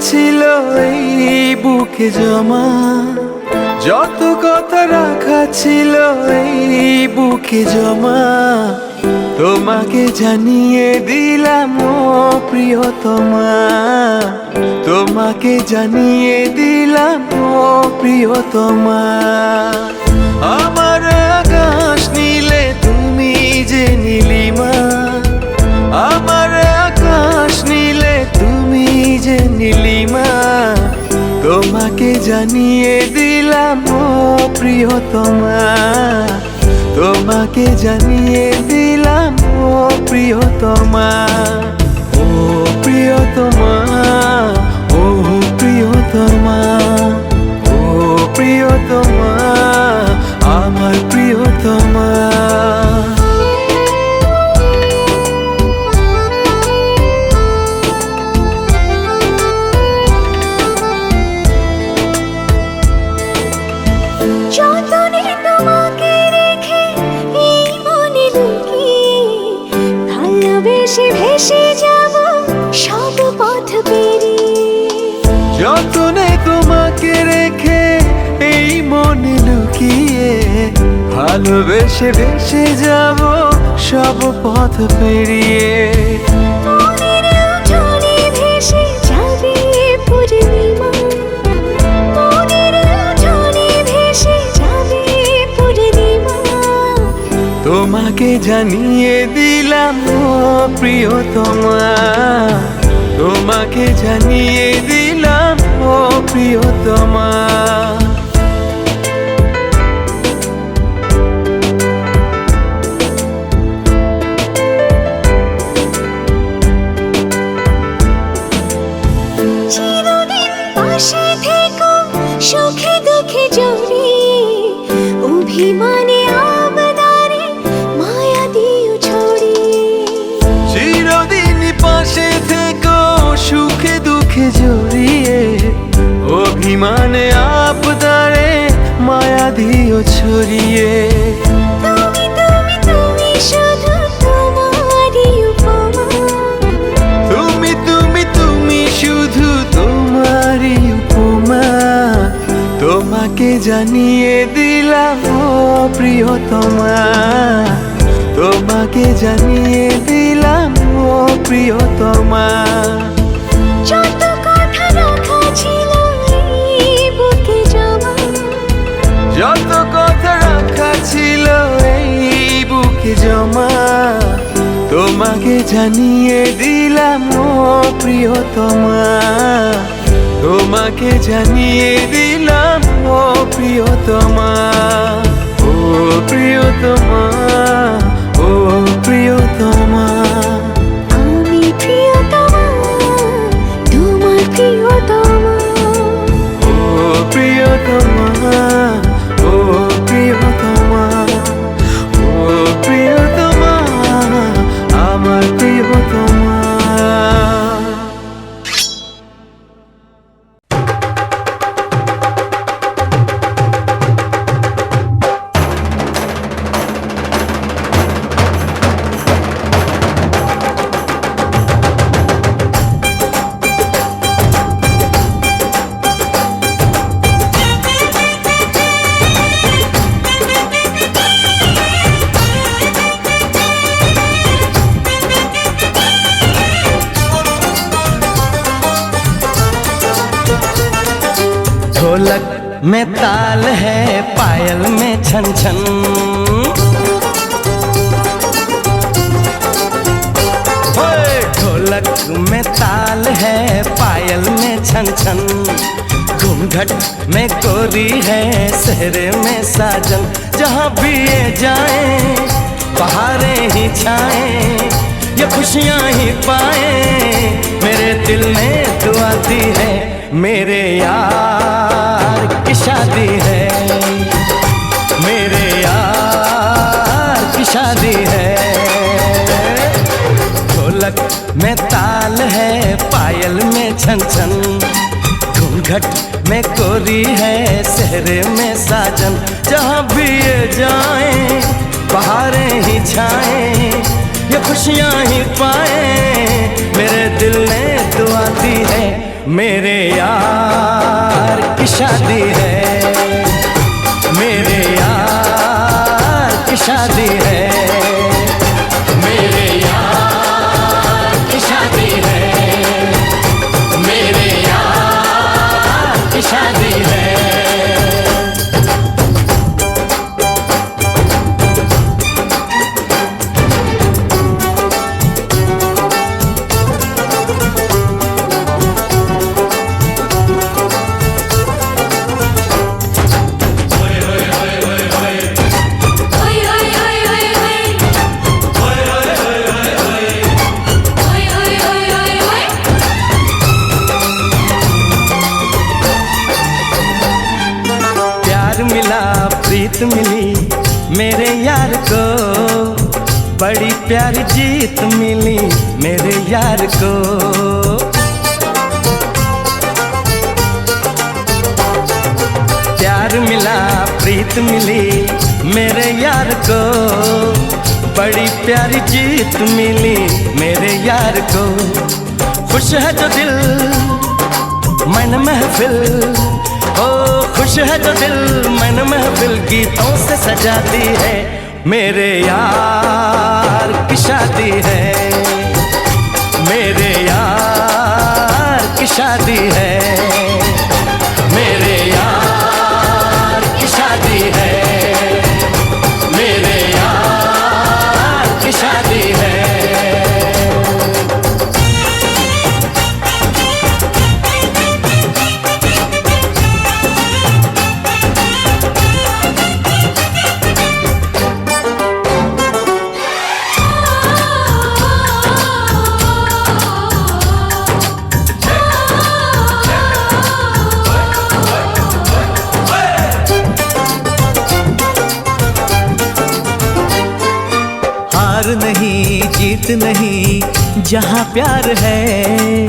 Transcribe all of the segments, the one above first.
ছিল এই বুকে জমা, যত কথা রাখা ছিল এই বুকে জমা, তোমাকে জানিয়ে দিলাম ও প্রিয়তমা, তোমাকে জানিয়ে দিলাম ও প্রিয়তমা। আমার আকাশ নীলে তুমি যে নীলিমা, আমার আকাশ নীলে তুমি যে নীলিমা, তোমাকে জানিয়ে দিলাম ও প্রিয়তমা, তোমাকে জানিয়ে দিলাম ও প্রিয়তমা। ও প্রিয়তমা, ও প্রিয়তমা, ও প্রিয়তমা, আমার প্রিয়তমা। যতনে তোমাকে রেখে এই মনে লুকিয়ে, ভালোবেসে ভেসে যাব সব পথ পেরিয়ে। যতনে তোমাকে রেখে এই মনে লুকিয়ে, ভালোবেসে ভেসে যাব সব পথ পেরিয়ে। মনের উঠোনে ভেসে যাবে পূর্ণিমা, মনের উঠোনে ভেসে যাবে পূর্ণিমা, তোমাকে জানিয়ে দিলাম ও প্রিয়তমা, তোমাকে জানিয়ে দিলাম ও প্রিয়তমা। চিরদিন পাশে থেকো সুখে দুঃখে জড়িয়ে, অভিমানে আবদারে মায়া দিও ছড়িয়ে। চিরদিন পাশে থেকো সুখে দুঃখে জড়িয়ে, অভিমানে আবদারে মায়া দিও ছড়িয়ে। তুমি তুমি তুমি শুধু তোমারই উপমা, তুমি তুমি তুমি শুধু তোমারই উপমা, তোমাকে জানিয়ে দিলাম ও প্রিয়তমা, তোমাকে জানিয়ে দিলাম ও প্রিয়তমা। যত কথা রাখা ছিল এই বুকে জমা, যত কথা রাখা ছিল এই বুকে জমা, তোমাকে জানিয়ে দিলাম ও প্রিয়তমা, তোমাকে জানিয়ে দিলাম ও প্রিয়তমা। ও প্রিয়তমা, ও প্রিয়তমা, আমি প্রিয়তমা, তোমার প্রিয়তমা। ও প্রিয়তমা, ও প্রিয়তমা, ও প্রিয়তমা, আমার প্রিয়তমা। ढोलक में ताल है, पायल में छन छन, ओए ढोलक में ताल है, पायल में छन छन, घूंघट में गोरी है, सेहरे में साजन। जहाँ भी ये जाए बहारें ही छाए, ये खुशियाँ ही पाए, मेरे दिल ने दुआ दी है, मेरे यार की शादी है, मेरे यार की शादी है। ढोलक में ताल है, पायल में छन छन, घूंघट में कोरी है, सेहरे में साजन। जहाँ भी ये जाए बहारें ही छाए, ये खुशियाँ ही पाए, मेरे दिल ने दुआ दी है, मेरे यार की शादी है, मेरे यार की शादी है, मेरे यार की शादी है, मेरे यार की शादी है। प्रीत मिली मेरे यार को, बड़ी प्यारी जीत मिली मेरे यार को। प्यार मिला प्रीत मिली मेरे यार को, बड़ी प्यारी जीत मिली मेरे यार को। खुश है जो दिल मन महफिल, ओ खुश है जो दिल मन महफिल गीतों से सजाती है। मेरे यार की शादी है, मेरे यार की शादी है, मेरे यार की शादी है, मेरे यार की शादी है। नहीं जीत नहीं जहाँ प्यार है,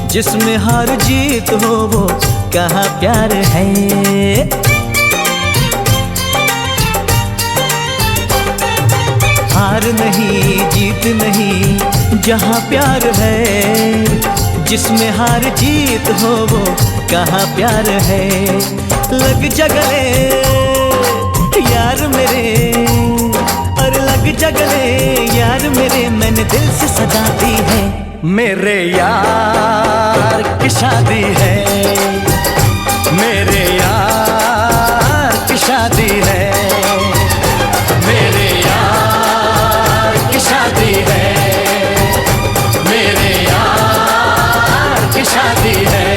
जिसमें हार जीत हो वो कहाँ प्यार है। हार नहीं जीत नहीं जहाँ प्यार है, जिसमें हार जीत हो वो कहाँ प्यार है। लग जा गले यार मेरे, और लग जा गले यार मेरे, मैंने दिल से सजा दी है। मेरे यार की शादी है, मेरे यार की शादी है, मेरे यार की शादी है, मेरे यार की शादी है।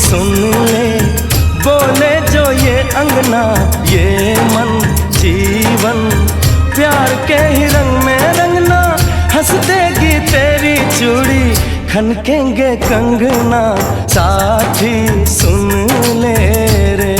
सुन ले बोले जो ये अंगना, ये मन जीवन प्यार के ही रंग में रंगना। हंस देगी तेरी चूड़ी, खनकेंगे कंगना, साथी सुन ले रे।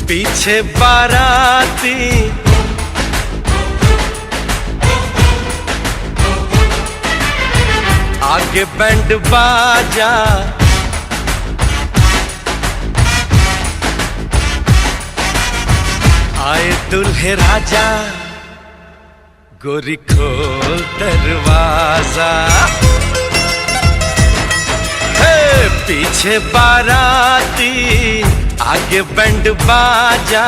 पीछे बाराती आगे बैंड बाजा, आए दुल्हे राजा, गोरी खोल दरवाजा। हे पीछे बाराती आगे बैंड बाजा,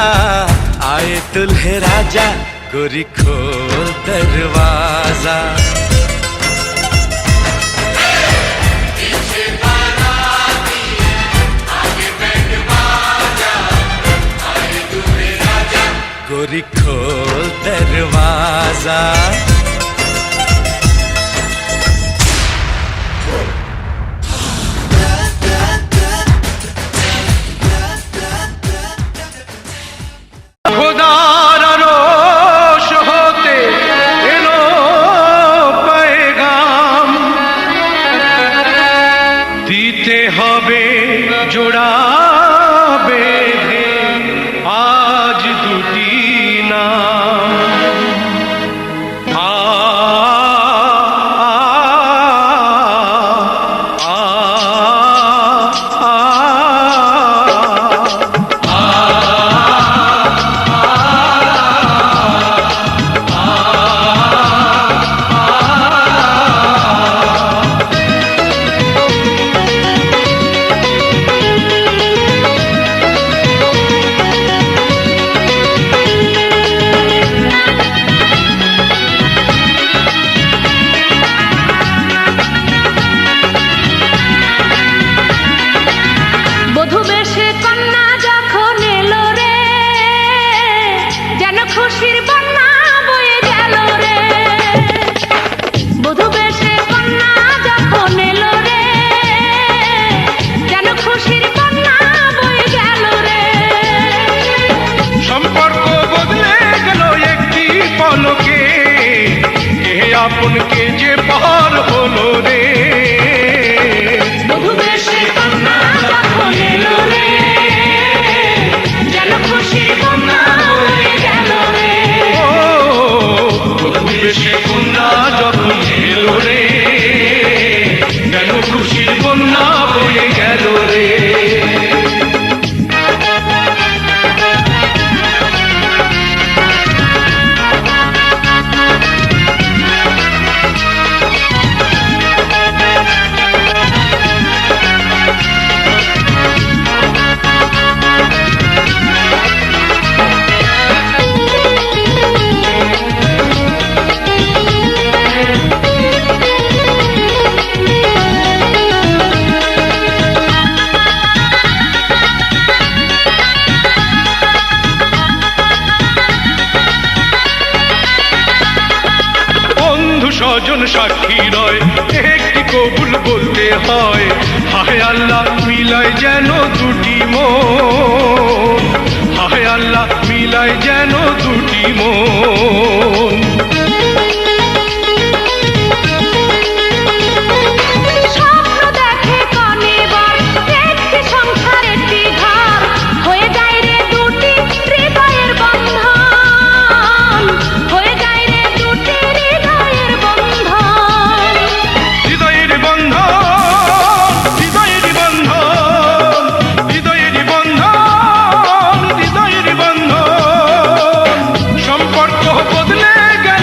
आए दुल्हे राजा, गोरी खोल दरवाजा। गोरी खोल दरवाजा। খোদার আরশ হতে এলো পেগাম, দিতে হবে জোড়া বেঁধে আজ দুটি নাম। আপনকে যে পার হলো রে, বধূ বেশে কন্যা যখন এলো রে, যেন খুশির বন্যা বয়ে গেল রে। ও বধূ বেশে কন্যা যখন এলো রে, যেন খুশির বন্যা বয়ে গেল রে। স্বজন সাক্ষী রয়, একটি কবুল বলতে হয়। হায় আল্লাহ মিলায় যেন দুটি মন, হায় আল্লাহ মিলায় যেন দুটি মন। সম্পর্ক বদলে গেল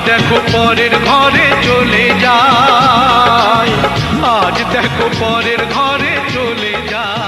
দেখো পরের ঘরে চলে যায়, আজ দেখো পরের ঘরে চলে যায়।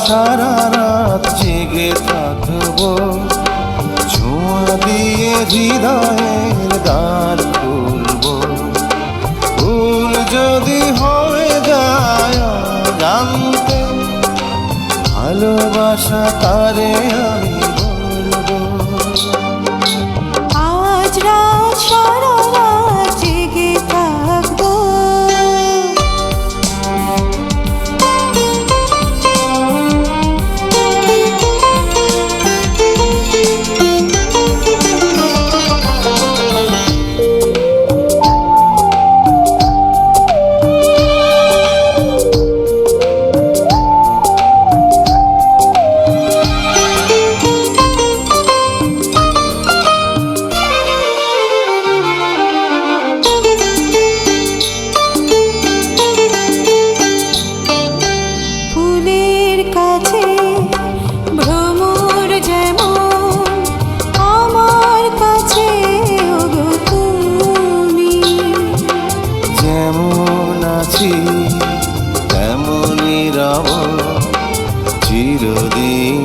সারা রাত জেগে থাকবো, ছোঁয়া দিয়ে হৃদয়ের দ্বার খুলবো। ভুল যদি হয়ে যায় জানতে, ভালোবাসা তারে আমি বলবো। আজ রাত সারা রাত জেগে থাকবো। তেমনি রব চিরদিন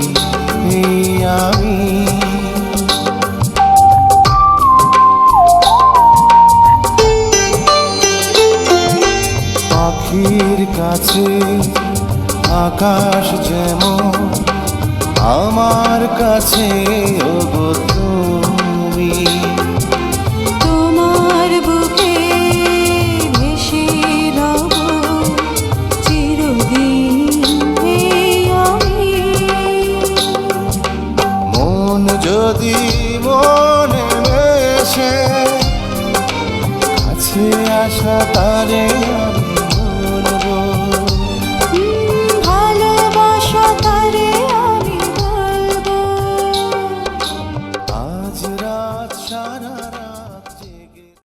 আমি। পাখির কাছে আকাশ যেমন, আমার কাছে ওগো তুমি। তোমার বুকে ভেসে রব চিরদিন আমি। মন যদি মনে মেশে, কাছে আসা তারে আমি বলবো। ভালোবাসা তারে আমি বলবো। আজ রাত সারা রাত